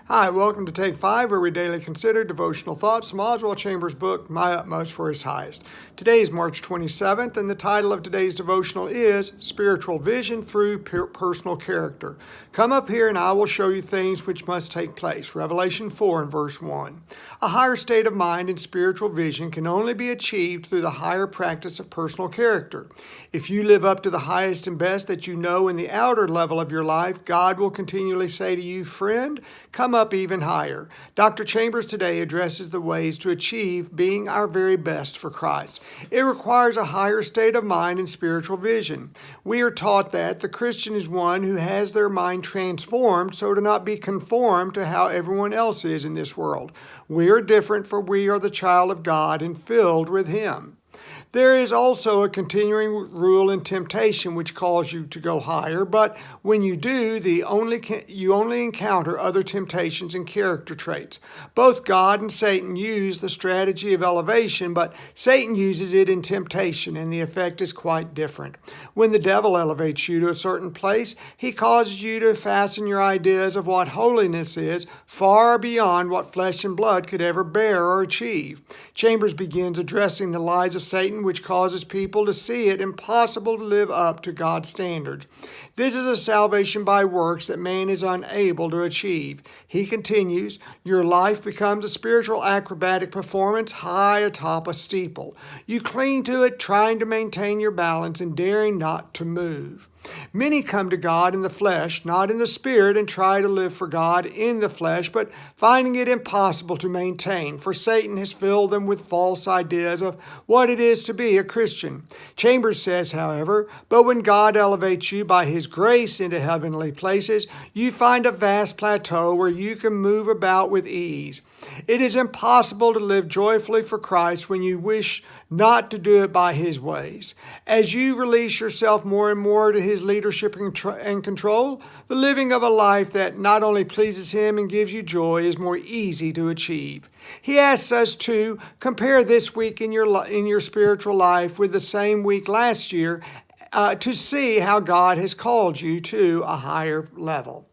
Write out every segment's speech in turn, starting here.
Hi, welcome to Take 5, where we daily consider devotional thoughts from Oswald Chambers' book, My Utmost for His Highest. Today is March 27th, and the title of today's devotional is Spiritual Vision Through Personal Character. Come up here and I will show you things which must take place. Revelation 4 and verse 1. A higher state of mind and spiritual vision can only be achieved through the higher practice of personal character. If you live up to the highest and best that you know in the outer level of your life, God will continually say to you, friend, come up even higher. Dr. Chambers today addresses the ways to achieve being our very best for Christ. It requires a higher state of mind and spiritual vision. We are taught that the Christian is one who has their mind transformed so to not be conformed to how everyone else is in this world. We are different, for we are the child of God and filled with Him. There is also a continuing rule in temptation which calls you to go higher, but when you do, you only encounter other temptations and character traits. Both God and Satan use the strategy of elevation, but Satan uses it in temptation, and the effect is quite different. When the devil elevates you to a certain place, he causes you to fasten your ideas of what holiness is far beyond what flesh and blood could ever bear or achieve. Chambers begins addressing the lies of Satan, which causes people to see it impossible to live up to God's standards. This is a salvation by works that man is unable to achieve. He continues, your life becomes a spiritual acrobatic performance high atop a steeple. You cling to it, trying to maintain your balance and daring not to move. Many come to God in the flesh, not in the spirit, and try to live for God in the flesh, but finding it impossible to maintain, for Satan has filled them with false ideas of what it is to be a Christian. Chambers says, however, but when God elevates you by His grace into heavenly places, you find a vast plateau where you can move about with ease. It is impossible to live joyfully for Christ when you wish not to do it by His ways. As you release yourself more and more to His leadership and control, the living of a life that not only pleases Him and gives you joy is more easy to achieve. He asks us to compare this week in your spiritual life with the same week last year to see how God has called you to a higher level.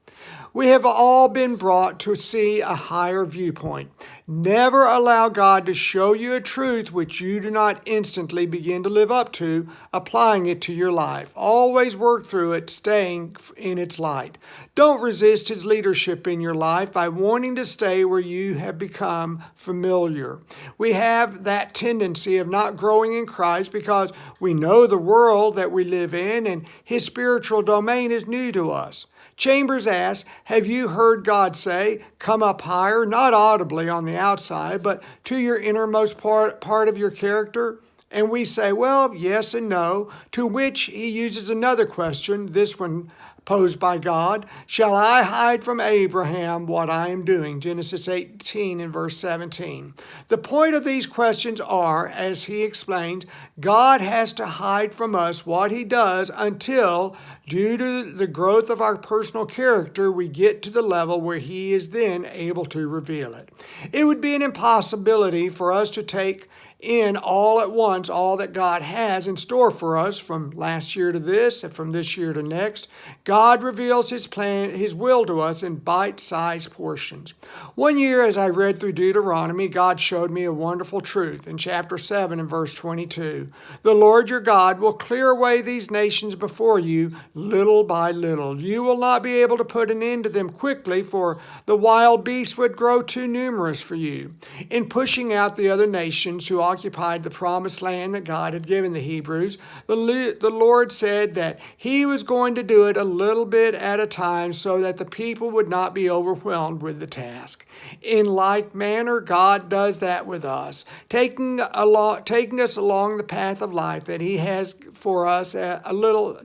We have all been brought to see a higher viewpoint. Never allow God to show you a truth which you do not instantly begin to live up to, applying it to your life. Always work through it, staying in its light. Don't resist His leadership in your life by wanting to stay where you have become familiar. We have that tendency of not growing in Christ because we know the world that we live in and His spiritual domain is new to us. Chambers asks, have you heard God say, come up higher, not audibly on the outside, but to your innermost part of your character? And we say, well, yes and no, to which He uses another question, this one posed by God, shall I hide from Abraham what I am doing? Genesis 18 and verse 17. The point of these questions are, as he explains, God has to hide from us what He does until, due to the growth of our personal character, we get to the level where He is then able to reveal it. It would be an impossibility for us to take in all at once all that God has in store for us from last year to this and from this year to next. God reveals His plan, His will to us in bite-sized portions. One year as I read through Deuteronomy, God showed me a wonderful truth in chapter 7 and verse 22. The Lord your God will clear away these nations before you little by little. You will not be able to put an end to them quickly, for the wild beasts would grow too numerous for you. In pushing out the other nations who occupied the promised land that God had given the Hebrews, the Lord said that He was going to do it a little bit at a time so that the people would not be overwhelmed with the task. In like manner, God does that with us, taking us along the path of life that He has for us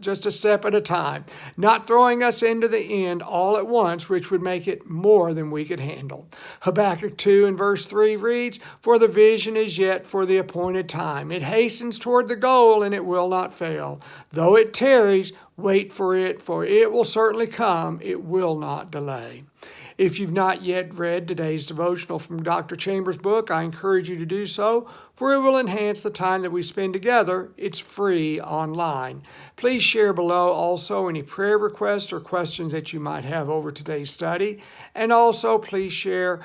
just a step at a time, not throwing us into the end all at once, which would make it more than we could handle. Habakkuk 2 and verse 3 reads, for the vision is yet for the appointed time. It hastens toward the goal, and it will not fail. Though it tarries, wait for it will certainly come. It will not delay. If you've not yet read today's devotional from Dr. Chambers' book, I encourage you to do so, for it will enhance the time that we spend together. It's free online. Please share below also any prayer requests or questions that you might have over today's study, and also please share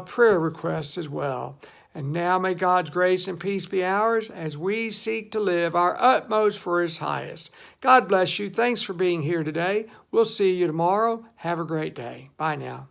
prayer requests as well. And now may God's grace and peace be ours as we seek to live our utmost for His highest. God bless you. Thanks for being here today. We'll see you tomorrow. Have a great day. Bye now.